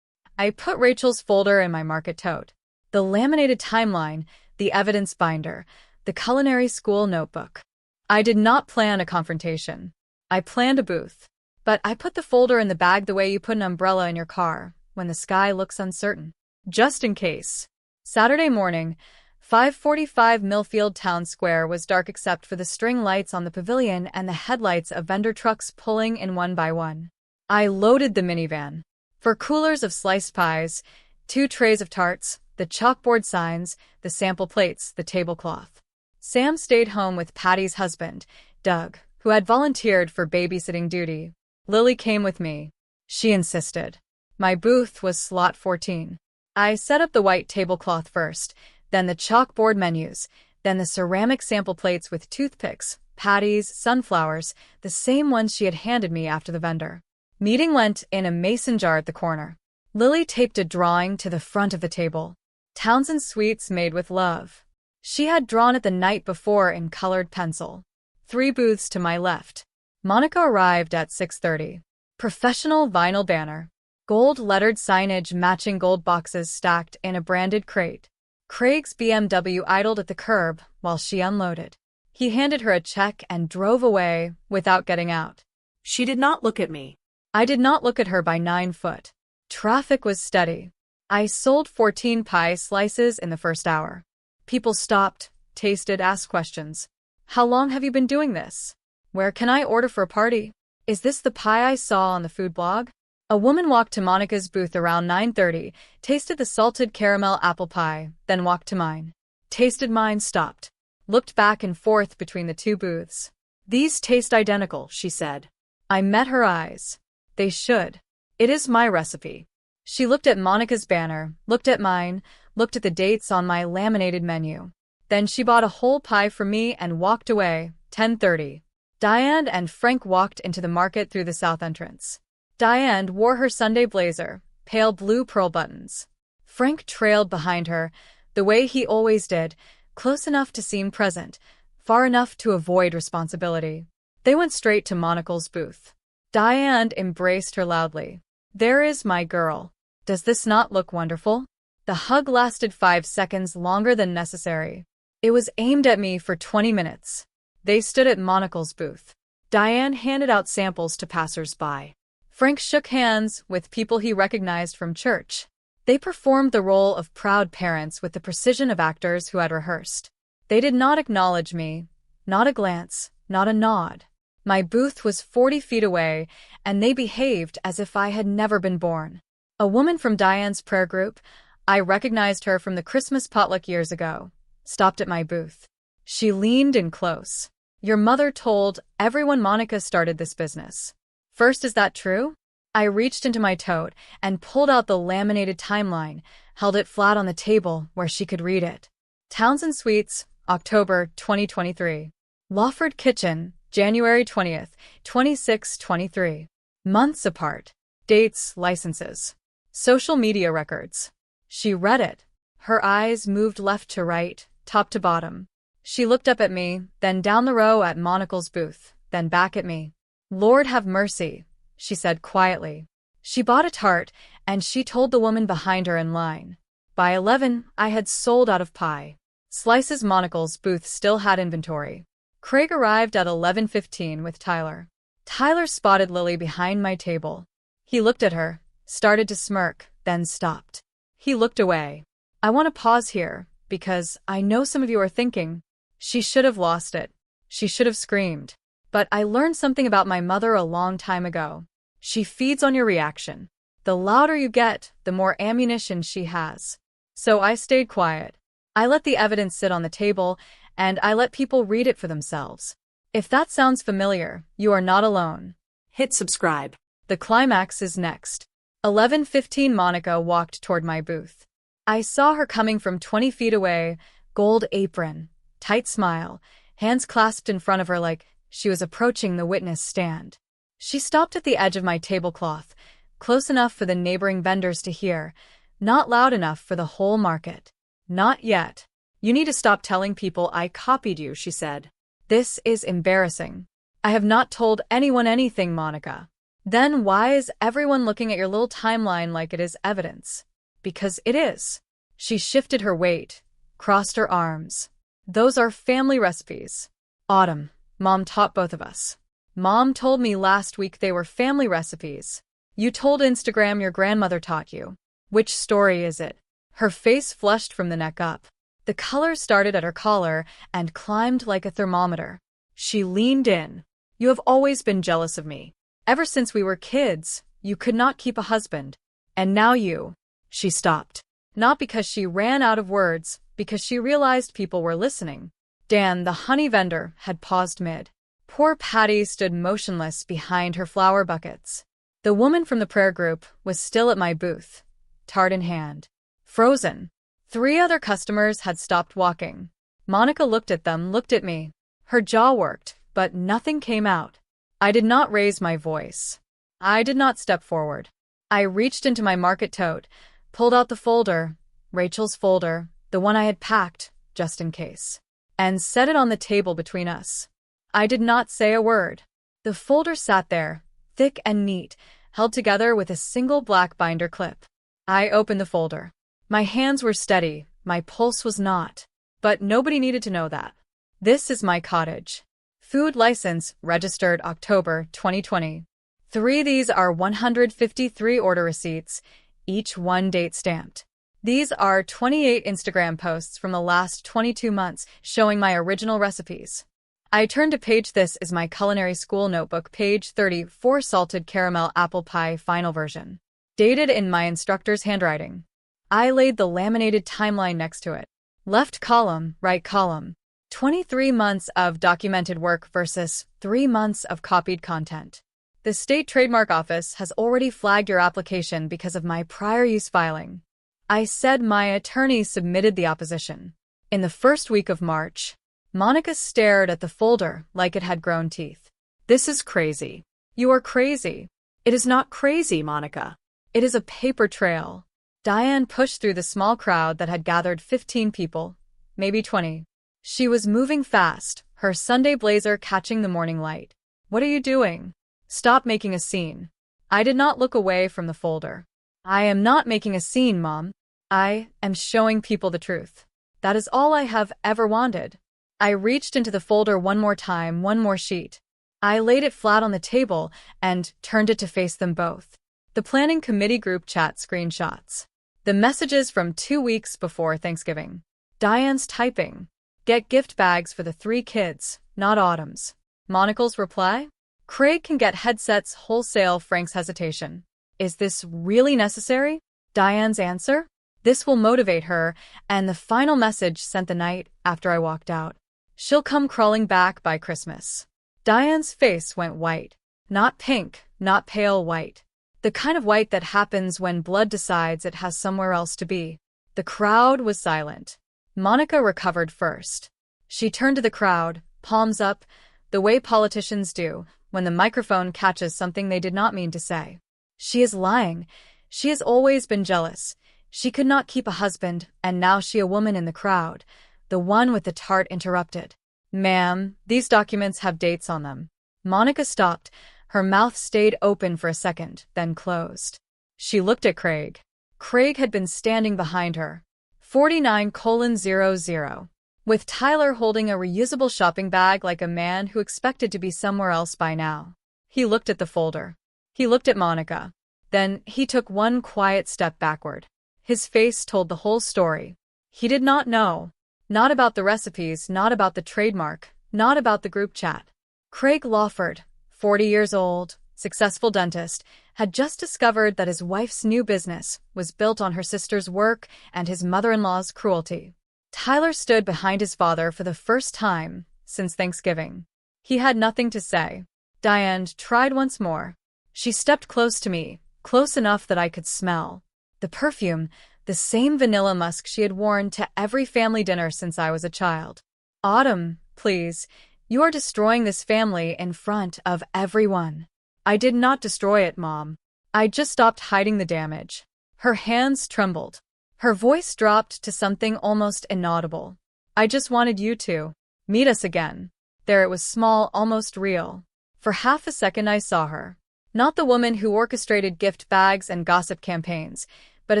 I put Rachel's folder in my market tote. The laminated timeline, the evidence binder, the culinary school notebook. I did not plan a confrontation. I planned a booth. But I put the folder in the bag the way you put an umbrella in your car when the sky looks uncertain. Just in case. Saturday morning, 5:45 Millfield Town Square was dark except for the string lights on the pavilion and the headlights of vendor trucks pulling in one by one. I loaded the minivan. 4 coolers of sliced pies, 2 trays of tarts, the chalkboard signs, the sample plates, the tablecloth. Sam stayed home with Patty's husband, Doug, who had volunteered for babysitting duty. Lily came with me. She insisted. My booth was slot 14. I set up the white tablecloth first, then the chalkboard menus, then the ceramic sample plates with toothpicks, patties, sunflowers, the same ones she had handed me after the vendor. Meeting went in a mason jar at the corner. Lily taped a drawing to the front of the table. Townsend Suites made with love. She had drawn it the night before in colored pencil. 3 booths to my left. Monica arrived at 6:30. Professional vinyl banner. Gold-lettered signage matching gold boxes stacked in a branded crate. Craig's BMW idled at the curb while she unloaded. He handed her a check and drove away without getting out. She did not look at me. I did not look at her by 9 foot. Traffic was steady. I sold 14 pie slices in the first hour. People stopped, tasted, asked questions. How long have you been doing this? Where can I order for a party? Is this the pie I saw on the food blog? A woman walked to Monica's booth around 9:30, tasted the salted caramel apple pie, then walked to mine. Tasted mine, stopped. Looked back and forth between the 2 booths. These taste identical, she said. I met her eyes. They should. It is my recipe. She looked at Monica's banner, looked at mine, looked at the dates on my laminated menu. Then she bought a whole pie for me and walked away, 10:30. Diane and Frank walked into the market through the south entrance. Diane wore her Sunday blazer, pale blue pearl buttons. Frank trailed behind her, the way he always did, close enough to seem present, far enough to avoid responsibility. They went straight to Monocle's booth. Diane embraced her loudly. There is my girl. Does this not look wonderful? The hug lasted 5 seconds longer than necessary. It was aimed at me for 20 minutes. They stood at Monocle's booth. Diane handed out samples to passers-by. Frank shook hands with people he recognized from church. They performed the role of proud parents with the precision of actors who had rehearsed. They did not acknowledge me, not a glance, not a nod. My booth was 40 feet away, and they behaved as if I had never been born. A woman from Diane's prayer group, I recognized her from the Christmas potluck years ago, stopped at my booth. She leaned in close. Your mother told everyone Monica started this business. First, is that true? I reached into my tote and pulled out the laminated timeline, held it flat on the table where she could read it. Townsend Suites, October 2023. Lawford Kitchen, January 20th, 2623. Months apart. Dates, licenses. Social media records. She read it. Her eyes moved left to right, top to bottom. She looked up at me, then down the row at Monocle's booth, then back at me. Lord have mercy, she said quietly. She bought a tart, and she told the woman behind her in line. By 11, I had sold out of pie. Slices. Monocle's booth still had inventory. Craig arrived at 11:15 with Tyler. Tyler spotted Lily behind my table. He looked at her, started to smirk, then stopped. He looked away. I want to pause here, because I know some of you are thinking, she should have lost it. She should have screamed. But I learned something about my mother a long time ago. She feeds on your reaction. The louder you get, the more ammunition she has. So I stayed quiet. I let the evidence sit on the table, and I let people read it for themselves. If that sounds familiar, you are not alone. Hit subscribe. The climax is next. 11:15. Monica walked toward my booth. I saw her coming from 20 feet away, gold apron, tight smile, hands clasped in front of her like she was approaching the witness stand. She stopped at the edge of my tablecloth, close enough for the neighboring vendors to hear, not loud enough for the whole market. Not yet. You need to stop telling people I copied you, she said. This is embarrassing. I have not told anyone anything, Monica. Then why is everyone looking at your little timeline like it is evidence? Because it is. She shifted her weight, crossed her arms. Those are family recipes. Autumn, Mom taught both of us. Mom told me last week they were family recipes. You told Instagram your grandmother taught you. Which story is it? Her face flushed from the neck up. The color started at her collar and climbed like a thermometer. She leaned in. You have always been jealous of me. Ever since we were kids, you could not keep a husband. And now you. She stopped. Not because she ran out of words, because she realized people were listening. Dan, the honey vendor, had paused mid. Poor Patty stood motionless behind her flower buckets. The woman from the prayer group was still at my booth, tart in hand. Frozen. 3 other customers had stopped walking. Monica looked at them, looked at me. Her jaw worked, but nothing came out. I did not raise my voice. I did not step forward. I reached into my market tote, pulled out the folder, Rachel's folder, the one I had packed, just in case, and set it on the table between us. I did not say a word. The folder sat there, thick and neat, held together with a single black binder clip. I opened the folder. My hands were steady, my pulse was not. But nobody needed to know that. This is my cottage. Food license, registered October 2020. 3 These are 153 order receipts, each one date stamped. These are 28 Instagram posts from the last 22 months showing my original recipes. I turned to page. This is my culinary school notebook, page 34, salted caramel apple pie final version. Dated in my instructor's handwriting. I laid the laminated timeline next to it. Left column, right column. 23 months of documented work versus 3 months of copied content. The State Trademark Office has already flagged your application because of my prior use filing. I said my attorney submitted the opposition. In the first week of March, Monica stared at the folder like it had grown teeth. This is crazy. You are crazy. It is not crazy, Monica. It is a paper trail. Diane pushed through the small crowd that had gathered 15 people, maybe 20. She was moving fast, her Sunday blazer catching the morning light. What are you doing? Stop making a scene. I did not look away from the folder. I am not making a scene, Mom. I am showing people the truth. That is all I have ever wanted. I reached into the folder one more time, one more sheet. I laid it flat on the table and turned it to face them both. The planning committee group chat screenshots. The messages from 2 weeks before Thanksgiving. Diane's typing. Get gift bags for the 3 kids, not Autumn's. Monocle's reply? Craig can get headsets wholesale. Frank's hesitation. Is this really necessary? Diane's answer? This will motivate her, and the final message sent the night after I walked out. She'll come crawling back by Christmas. Diane's face went white. Not pink, not pale white. The kind of white that happens when blood decides it has somewhere else to be. The crowd was silent. Monica recovered first. She turned to the crowd, palms up, the way politicians do when the microphone catches something they did not mean to say. She is lying. She has always been jealous. She could not keep a husband, and now she a woman in the crowd. The one with the tart interrupted. Ma'am, these documents have dates on them. Monica stopped. Her mouth stayed open for a second, then closed. She looked at Craig. Craig had been standing behind her. 49:00. With Tyler holding a reusable shopping bag like a man who expected to be somewhere else by now. He looked at the folder. He looked at Monica. Then he took one quiet step backward. His face told the whole story. He did not know. Not about the recipes, not about the trademark, not about the group chat. Craig Lawford, 40 years old, successful dentist, had just discovered that his wife's new business was built on her sister's work and his mother-in-law's cruelty. Tyler stood behind his father for the first time since Thanksgiving. He had nothing to say. Diane tried once more. She stepped close to me, close enough that I could smell. The perfume, the same vanilla musk she had worn to every family dinner since I was a child. Autumn, please, you are destroying this family in front of everyone. I did not destroy it, Mom. I just stopped hiding the damage. Her hands trembled. Her voice dropped to something almost inaudible. I just wanted you to meet us again. There it was, small, almost real. For half a second I saw her. Not the woman who orchestrated gift bags and gossip campaigns, but a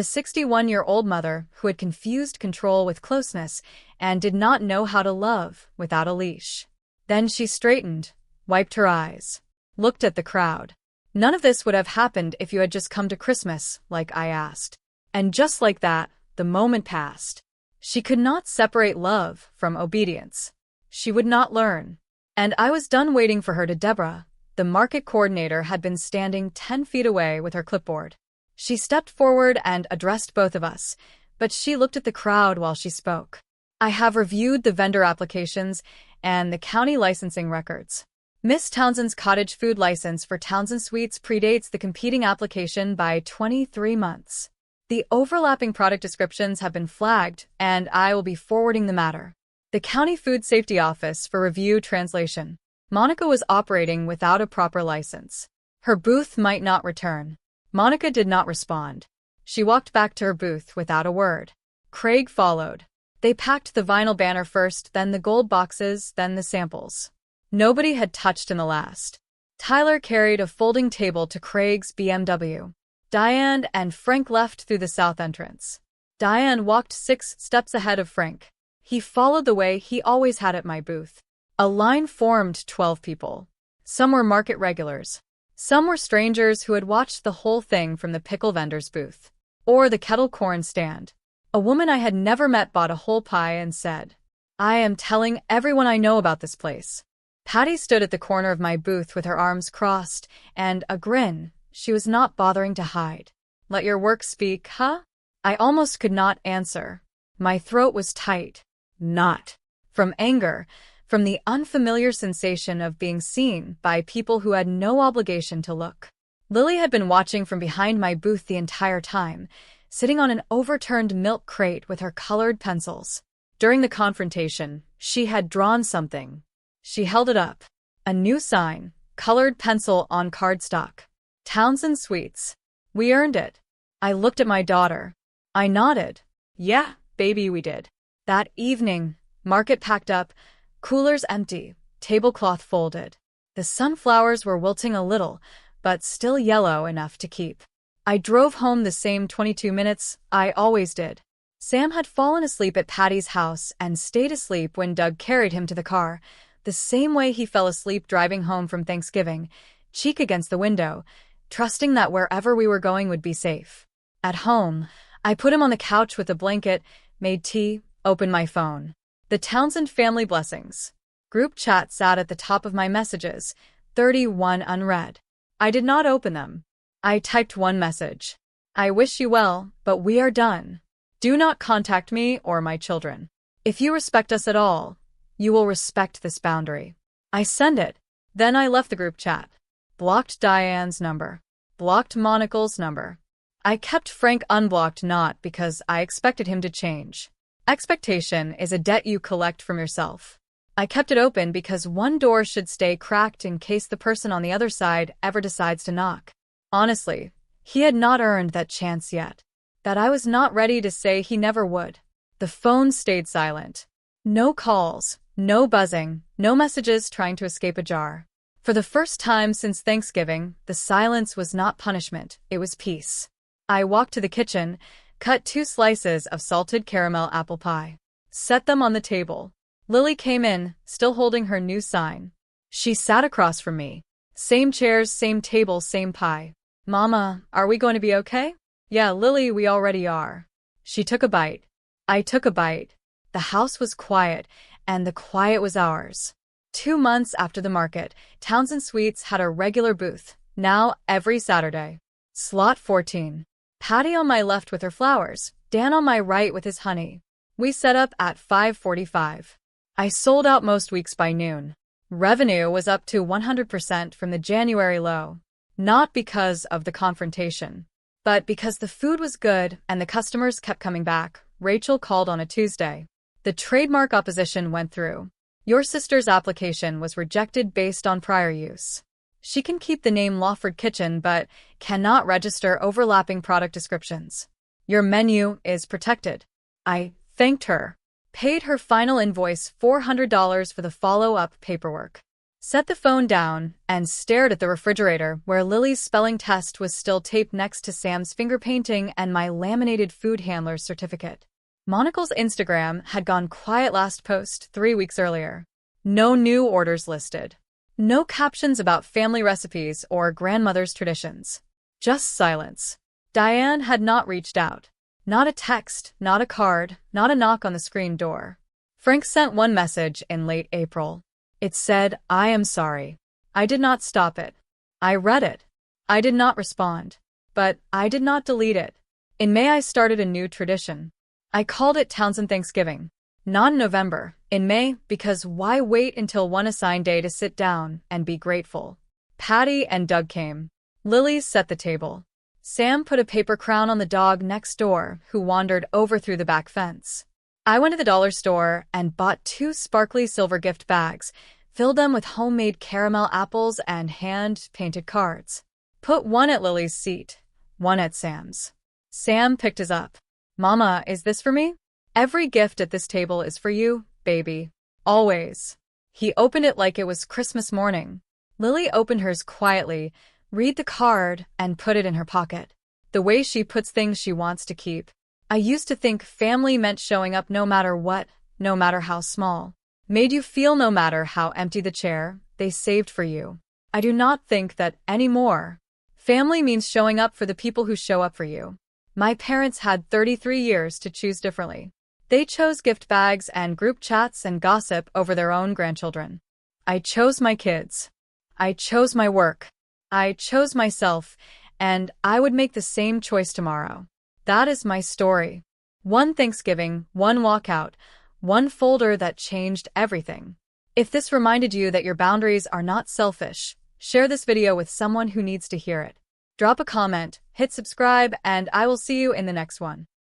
61-year-old mother who had confused control with closeness and did not know how to love without a leash. Then she straightened, wiped her eyes, looked at the crowd. None of this would have happened if you had just come to Christmas, like I asked. And just like that, the moment passed. She could not separate love from obedience. She would not learn. And I was done waiting for her. Deborah, the market coordinator, had been standing 10 feet away with her clipboard. She stepped forward and addressed both of us, but she looked at the crowd while she spoke. I have reviewed the vendor applications and the county licensing records. Miss Townsend's cottage food license for Townsend Sweets predates the competing application by 23 months. The overlapping product descriptions have been flagged, and I will be forwarding the matter. The County Food Safety Office for review. Translation. Monica was operating without a proper license. Her booth might not return. Monica did not respond. She walked back to her booth without a word. Craig followed. They packed the vinyl banner first, then the gold boxes, then the samples. Nobody had touched in the last. Tyler carried a folding table to Craig's BMW. Diane and Frank left through the south entrance. Diane walked 6 steps ahead of Frank. He followed the way he always had at my booth. A line formed 12 people. Some were market regulars. Some were strangers who had watched the whole thing from the pickle vendor's booth. Or the kettle corn stand. A woman I had never met bought a whole pie and said, "I am telling everyone I know about this place." Patty stood at the corner of my booth with her arms crossed and a grin she was not bothering to hide. "Let your work speak, huh?" I almost could not answer. My throat was tight. Not from anger, from the unfamiliar sensation of being seen by people who had no obligation to look. Lily had been watching from behind my booth the entire time, sitting on an overturned milk crate with her colored pencils. During the confrontation, she had drawn something. She held it up. A new sign, colored pencil on cardstock. Townsend Sweets. We earned it. I looked at my daughter. I nodded. Yeah, baby, we did. That evening, market packed up, coolers empty, tablecloth folded. The sunflowers were wilting a little, but still yellow enough to keep. I drove home the same 22 minutes I always did. Sam had fallen asleep at Patty's house and stayed asleep when Doug carried him to the car, the same way he fell asleep driving home from Thanksgiving, cheek against the window, trusting that wherever we were going would be safe. At home, I put him on the couch with a blanket, made tea, opened my phone. The Townsend family blessings. Group chat sat at the top of my messages, 31 unread. I did not open them. I typed one message. I wish you well, but we are done. Do not contact me or my children. If you respect us at all, you will respect this boundary. I send it. Then I left the group chat. Blocked Diane's number. Blocked Monocle's number. I kept Frank unblocked not because I expected him to change. Expectation is a debt you collect from yourself. I kept it open because one door should stay cracked in case the person on the other side ever decides to knock. Honestly, he had not earned that chance yet. That I was not ready to say he never would. The phone stayed silent. No calls, no buzzing, no messages trying to escape a jar. For the first time since Thanksgiving, the silence was not punishment, it was peace. I walked to the kitchen, cut 2 slices of salted caramel apple pie. Set them on the table. Lily came in, still holding her new sign. She sat across from me. Same chairs, same table, same pie. Mama, are we going to be okay? Yeah, Lily, we already are. She took a bite. I took a bite. The house was quiet, and the quiet was ours. 2 months after the market, Townsend Sweets had a regular booth, now every Saturday. Slot 14. Patty on my left with her flowers, Dan on my right with his honey. We set up at 5:45. I sold out most weeks by noon. Revenue was up to 100% from the January low. Not because of the confrontation, but because the food was good and the customers kept coming back. Rachel called on a Tuesday. The trademark opposition went through. Your sister's application was rejected based on prior use. She can keep the name Lawford Kitchen but cannot register overlapping product descriptions. Your menu is protected. I thanked her. Paid her final invoice $400 for the follow-up paperwork. Set the phone down and stared at the refrigerator where Lily's spelling test was still taped next to Sam's finger painting and my laminated food handler's certificate. Monocle's Instagram had gone quiet last post 3 weeks earlier. No new orders listed. No captions about family recipes or grandmother's traditions. Just silence. Diane had not reached out. Not a text, not a card, not a knock on the screen door. Frank sent one message in late April. It said, I am sorry. I did not stop it. I read it. I did not respond. But I did not delete it. In May I started a new tradition. I called it Townsend Thanksgiving. Not in November, in May, because why wait until one assigned day to sit down and be grateful? Patty and Doug came. Lily set the table. Sam put a paper crown on the dog next door, who wandered over through the back fence. I went to the dollar store and bought 2 sparkly silver gift bags, filled them with homemade caramel apples and hand-painted cards. Put one at Lily's seat, one at Sam's. Sam picked his up. Mama, is this for me? Every gift at this table is for you, baby. Always. He opened it like it was Christmas morning. Lily opened hers quietly, read the card, and put it in her pocket. The way she puts things she wants to keep. I used to think family meant showing up no matter what, no matter how small. Made you feel no matter how empty the chair they saved for you. I do not think that anymore. Family means showing up for the people who show up for you. My parents had 33 years to choose differently. They chose gift bags and group chats and gossip over their own grandchildren. I chose my kids. I chose my work. I chose myself, and I would make the same choice tomorrow. That is my story. One Thanksgiving, one walkout, one folder that changed everything. If this reminded you that your boundaries are not selfish, share this video with someone who needs to hear it. Drop a comment, hit subscribe, and I will see you in the next one.